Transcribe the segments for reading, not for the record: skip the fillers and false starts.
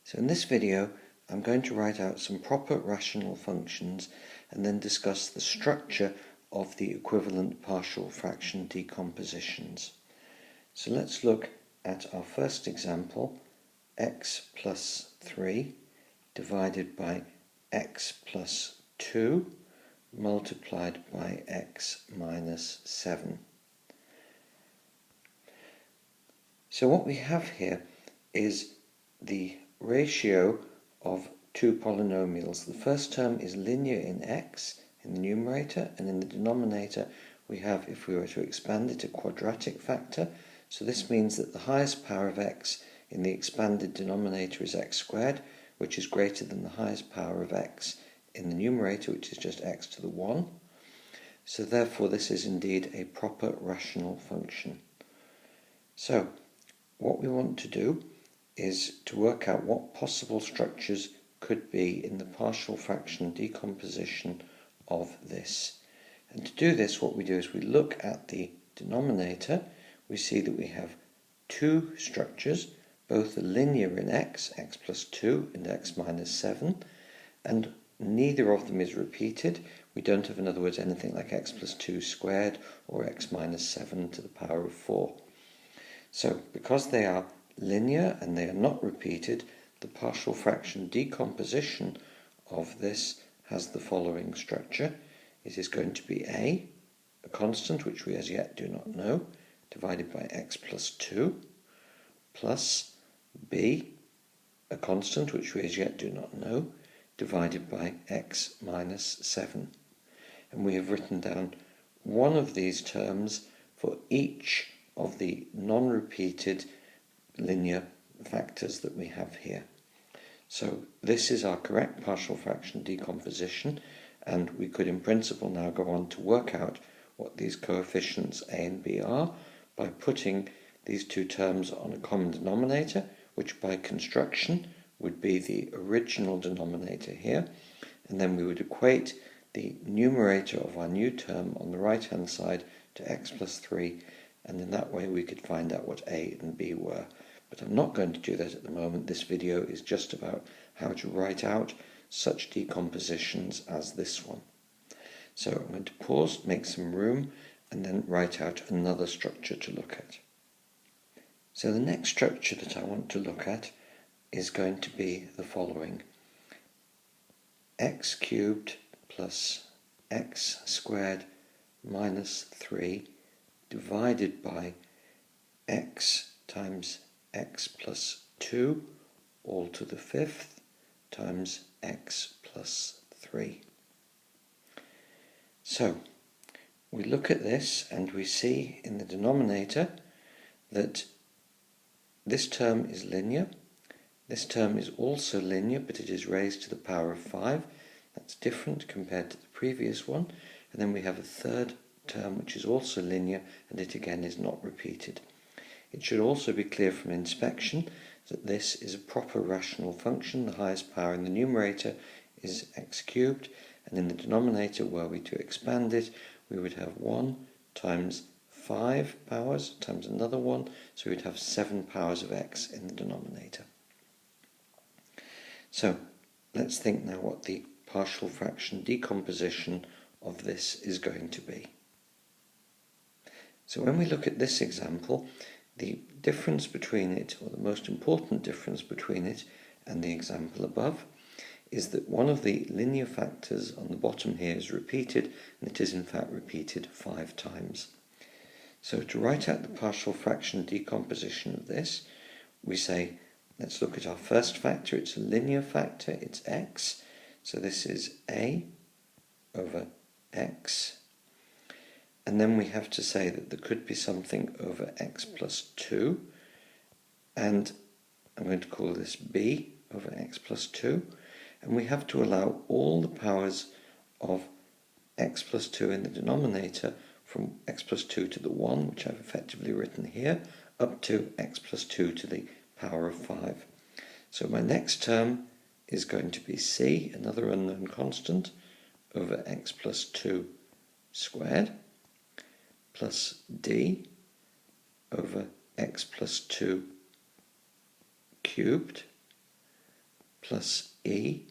So in this video I'm going to write out some proper rational functions and then discuss the structure of the equivalent partial fraction decompositions. So let's look at our first example, x plus 3 divided by x plus 2 multiplied by x minus 7. So what we have here is the ratio of two polynomials. The first term is linear in x in the numerator, and in the denominator we have, if we were to expand it, a quadratic factor. So this means that the highest power of x in the expanded denominator is x squared, which is greater than the highest power of x in the numerator, which is just x to the 1. So therefore this is indeed a proper rational function. So what we want to do is to work out what possible structures could be in the partial fraction decomposition of this. And to do this, what we do is we look at the denominator. We see that we have two structures, both are linear in x plus 2 and x minus 7, and neither of them is repeated. We don't have, in other words, anything like x plus 2 squared or x minus 7 to the power of 4. So because they are linear and they are not repeated, the partial fraction decomposition of this has the following structure. It is going to be a constant which we as yet do not know, divided by x plus 2, plus b, a constant which we as yet do not know, divided by x minus 7. And we have written down one of these terms for each of the non-repeated linear factors that we have here. So this is our correct partial fraction decomposition, and we could in principle now go on to work out what these coefficients a and b are by putting these two terms on a common denominator, which by construction would be the original denominator here, and then we would equate the numerator of our new term on the right hand side to x plus 3, and in that way we could find out what a and b were. But I'm not going to do that at the moment. This video is just about how to write out such decompositions as this one. So I'm going to pause, make some room, and then write out another structure to look at. So the next structure that I want to look at is going to be the following: x cubed plus x squared minus 3 divided by x times x plus 2 all to the 5th times x plus 3. So we look at this and we see in the denominator that this term is linear. This term is also linear, but it is raised to the power of 5. That's different compared to the previous one. And then we have a third term which is also linear, and it again is not repeated. It should also be clear from inspection that this is a proper rational function. The highest power in the numerator is x cubed, and in the denominator, were we to expand it, we would have 1 times 5 powers times another 1, so we'd have 7 powers of x in the denominator. So let's think now what the partial fraction decomposition of this is going to be. So when we look at this example, the difference between it, or the most important difference between it and the example above, is that one of the linear factors on the bottom here is repeated, and it is in fact repeated 5 times. So to write out the partial fraction decomposition of this, we say, let's look at our first factor. It's a linear factor, it's x, so this is a over x. And then we have to say that there could be something over x plus 2, and I'm going to call this b over x plus 2, and we have to allow all the powers of x plus 2 in the denominator from x plus 2 to the 1, which I've effectively written here, up to x plus 2 to the power of 5. So my next term is going to be c, another unknown constant, over x plus 2 squared, plus d over x plus 2 cubed, plus e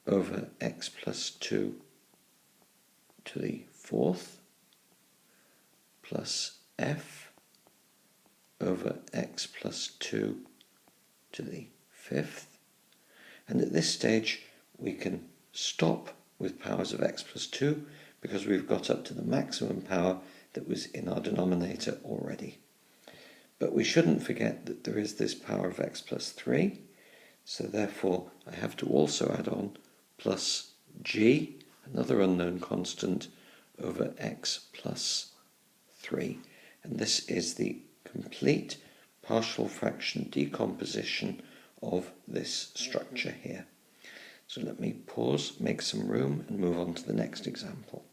over x plus 2 to the fourth plus f over x plus 2 to the fifth. And at this stage we can stop with powers of x plus 2 because we've got up to the maximum power that was in our denominator already. But we shouldn't forget that there is this power of x plus 3, so therefore I have to also add on plus g, another unknown constant, over x plus 3. And this is the complete partial fraction decomposition of this structure here. So let me pause, make some room, and move on to the next example.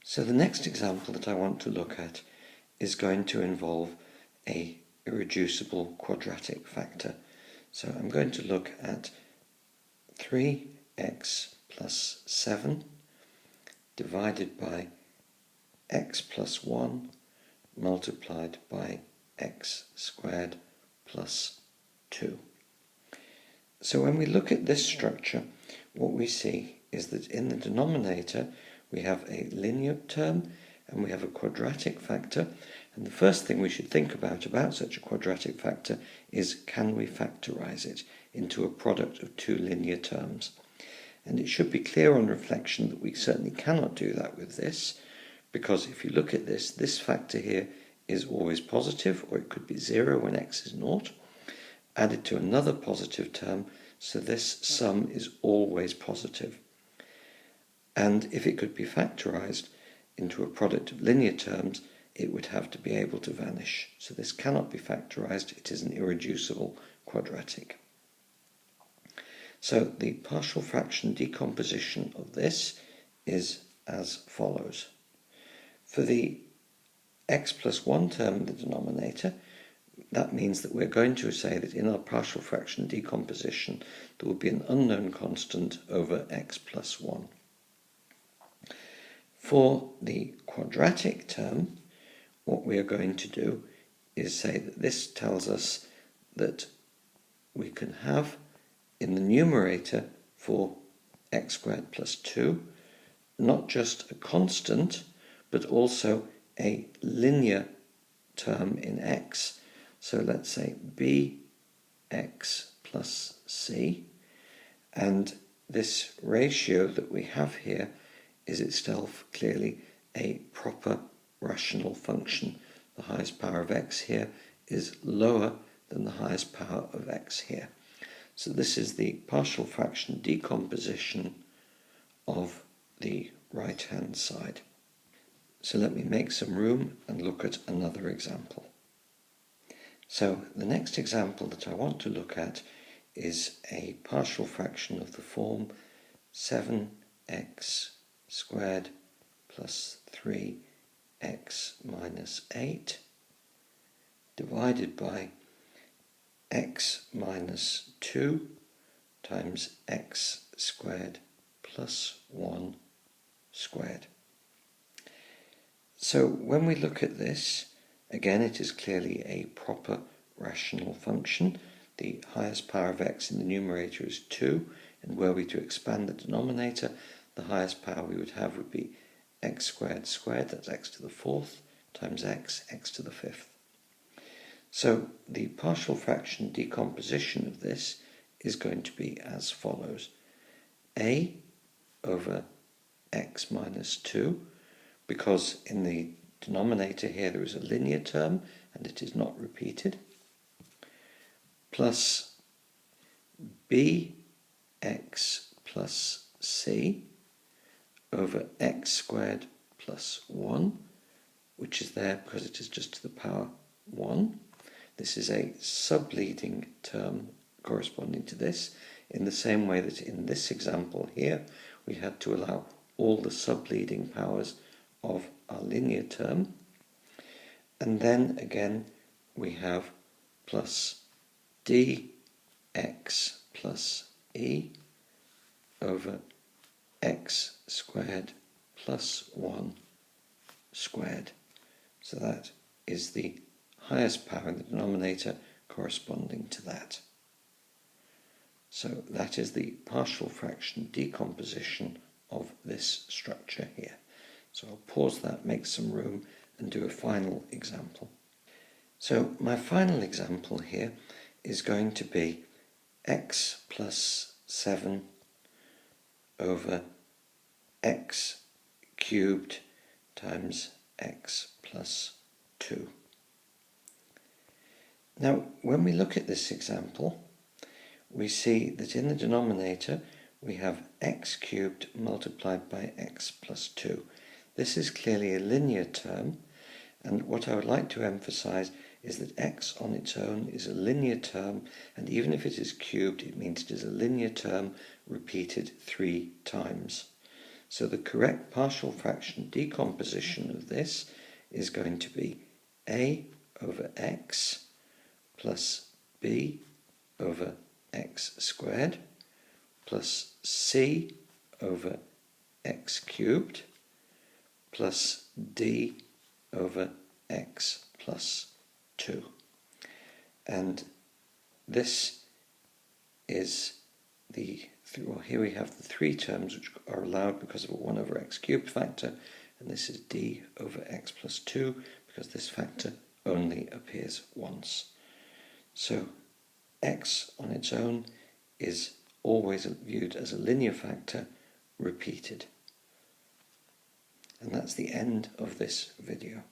So the next example that I want to look at is going to involve a irreducible quadratic factor. So I'm going to look at 3x plus 7 divided by x plus 1 multiplied by x squared plus 2. So when we look at this structure, what we see is that in the denominator we have a linear term and we have a quadratic factor, and the first thing we should think about such a quadratic factor is, can we factorize it into a product of two linear terms? And it should be clear on reflection that we certainly cannot do that with this, because if you look at this factor here is always positive, or it could be 0 when x is 0, added to another positive term, so this sum is always positive. And if it could be factorized into a product of linear terms, it would have to be able to vanish. So this cannot be factorized, it is an irreducible quadratic. So the partial fraction decomposition of this is as follows. For the x plus 1 term in the denominator, that means that we're going to say that in our partial fraction decomposition there will be an unknown constant over x plus 1. For the quadratic term, what we are going to do is say that this tells us that we can have in the numerator for x squared plus 2 not just a constant but also a linear term in x. So let's say bx plus c, and this ratio that we have here is itself clearly a proper rational function. The highest power of x here is lower than the highest power of x here. So this is the partial fraction decomposition of the right-hand side. So let me make some room and look at another example. So the next example that I want to look at is a partial fraction of the form 7x squared plus 3x minus 8 divided by x minus 2 times x squared plus 1 squared. So when we look at this, again it is clearly a proper rational function. The highest power of x in the numerator is 2, and were we to expand the denominator, the highest power we would have would be x squared squared, that's x to the fourth, times x to the fifth. So the partial fraction decomposition of this is going to be as follows. A over x minus 2, because in the denominator here there is a linear term and it is not repeated, plus bx plus c over x squared plus 1, which is there because it is just to the power 1. This is a subleading term corresponding to this, in the same way that in this example here we had to allow all the subleading powers of our linear term. And then again we have plus dx plus e over x squared plus 1 squared. So that is the highest power in the denominator corresponding to that. So that is the partial fraction decomposition of this structure here. So I'll pause that, make some room, and do a final example. So my final example here is going to be x plus 7 over x cubed times x plus 2. Now, when we look at this example, we see that in the denominator we have x cubed multiplied by x plus 2. This is clearly a linear term, and what I would like to emphasize is that x on its own is a linear term, and even if it is cubed, it means it is a linear term repeated 3 times. So the correct partial fraction decomposition of this is going to be a over x plus b over x squared plus c over x cubed plus d over x plus 2. And this is here we have the 3 terms which are allowed because of a 1 over x cubed factor, and this is d over x plus 2 because this factor only appears once. So x on its own is always viewed as a linear factor repeated. And that's the end of this video.